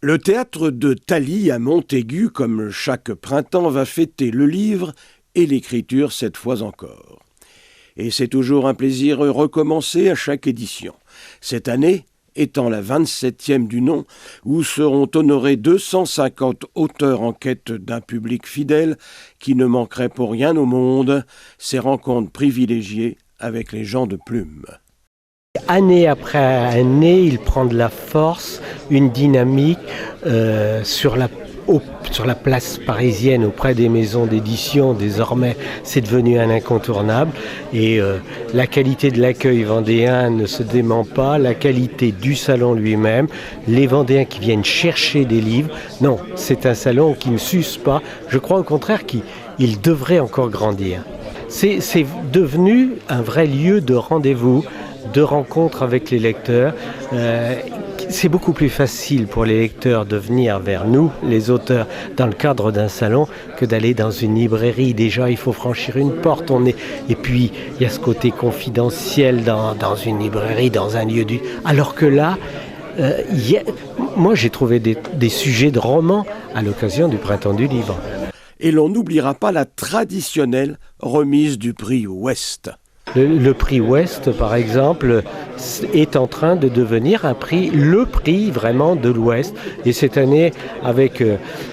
Le théâtre de Thaly à Montaigu, comme chaque printemps, va fêter le livre et l'écriture cette fois encore. Et c'est toujours un plaisir recommencé à chaque édition. Cette année, étant la 27e du nom, où seront honorés 250 auteurs en quête d'un public fidèle qui ne manquerait pour rien au monde ces rencontres privilégiées avec les gens de plume. Année après année, il prend de la force, une dynamique sur la place parisienne auprès des maisons d'édition. Désormais, c'est devenu un incontournable et la qualité de l'accueil vendéen ne se dément pas, la qualité du salon lui-même, les Vendéens qui viennent chercher des livres. Non, c'est un salon qui ne s'use pas. Je crois au contraire qu'il devrait encore grandir. C'est devenu un vrai lieu de rendez-vous, de rencontres avec les lecteurs. C'est beaucoup plus facile pour les lecteurs de venir vers nous, les auteurs, dans le cadre d'un salon, que d'aller dans une librairie. Déjà, il faut franchir une porte. Et puis, il y a ce côté confidentiel dans une librairie, dans un lieu du... Alors que là, moi, j'ai trouvé des sujets de romans à l'occasion du Printemps du Livre. Et l'on n'oubliera pas la traditionnelle remise du prix Ouest. Le prix Ouest, par exemple, est en train de devenir le prix vraiment de l'Ouest. Et cette année, avec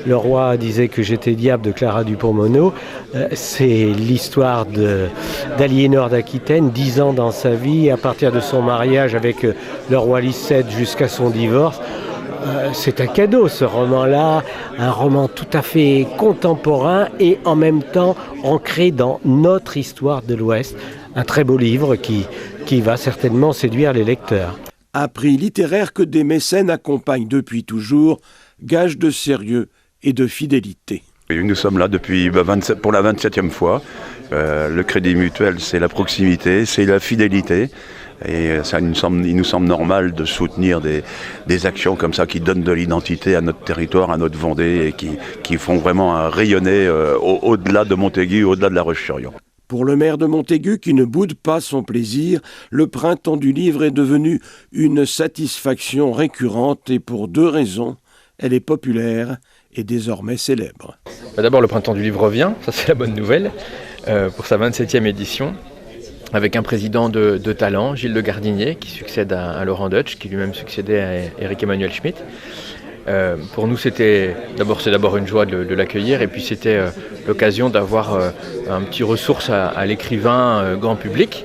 Le Roi disait que j'étais diable de Clara Dupont-Moreau, c'est l'histoire d'Aliénor d'Aquitaine, 10 ans dans sa vie, à partir de son mariage avec le roi Licette jusqu'à son divorce. C'est un cadeau, ce roman-là, un roman tout à fait contemporain et en même temps ancré dans notre histoire de l'Ouest. Un très beau livre qui va certainement séduire les lecteurs. Un prix littéraire que des mécènes accompagnent depuis toujours, gage de sérieux et de fidélité. Et nous sommes là depuis pour la 27e fois. Le Crédit Mutuel, c'est la proximité, c'est la fidélité. Et ça, il nous semble normal de soutenir des actions comme ça qui donnent de l'identité à notre territoire, à notre Vendée, et qui font vraiment rayonner au-delà de Montaigu, au-delà de La Roche-sur-Yon. Pour le maire de Montaigu, qui ne boude pas son plaisir, le Printemps du Livre est devenu une satisfaction récurrente et pour 2 raisons. Elle est populaire et désormais célèbre. D'abord, le Printemps du Livre revient, ça c'est la bonne nouvelle, pour sa 27e édition. Avec un président de talent, Gilles Le Gardinier, qui succède à Laurent Deutsch, qui lui-même succédait à Éric Emmanuel Schmitt. Pour nous, c'est d'abord une joie de l'accueillir, et puis c'était l'occasion d'avoir un petit ressource à l'écrivain grand public,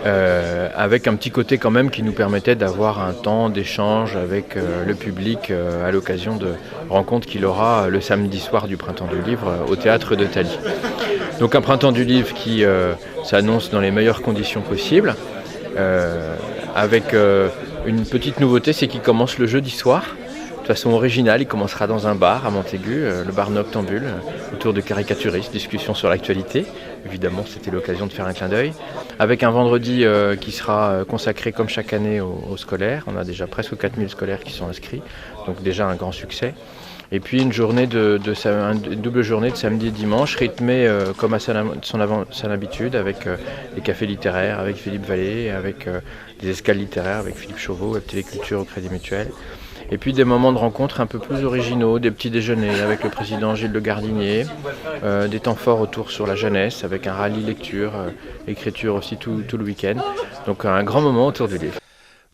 avec un petit côté quand même qui nous permettait d'avoir un temps d'échange avec le public à l'occasion de rencontres qu'il aura le samedi soir du Printemps du Livre au théâtre de Thaly. Donc un Printemps du Livre qui s'annonce dans les meilleures conditions possibles, avec une petite nouveauté, c'est qu'il commence le jeudi soir. De façon originale, il commencera dans un bar à Montaigu, le bar Noctambule, autour de caricaturistes, discussions sur l'actualité. Évidemment, c'était l'occasion de faire un clin d'œil. Avec un vendredi qui sera consacré comme chaque année aux scolaires. On a déjà presque 4000 scolaires qui sont inscrits, donc déjà un grand succès. Et puis une double journée de samedi et dimanche, rythmée comme à son habitude, avec les cafés littéraires, avec Philippe Vallée, avec des escales littéraires, avec Philippe Chauveau, Web Téléculture au Crédit Mutuel. Et puis des moments de rencontre un peu plus originaux, des petits déjeuners avec le président Gilles Le Gardinier, des temps forts autour sur la jeunesse, avec un rallye lecture, écriture aussi tout le week-end. Donc un grand moment autour du livre.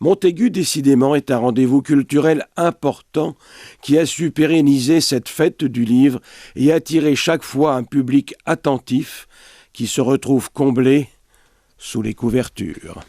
Montaigu, décidément, est un rendez-vous culturel important qui a su pérenniser cette fête du livre et attirer chaque fois un public attentif qui se retrouve comblé sous les couvertures.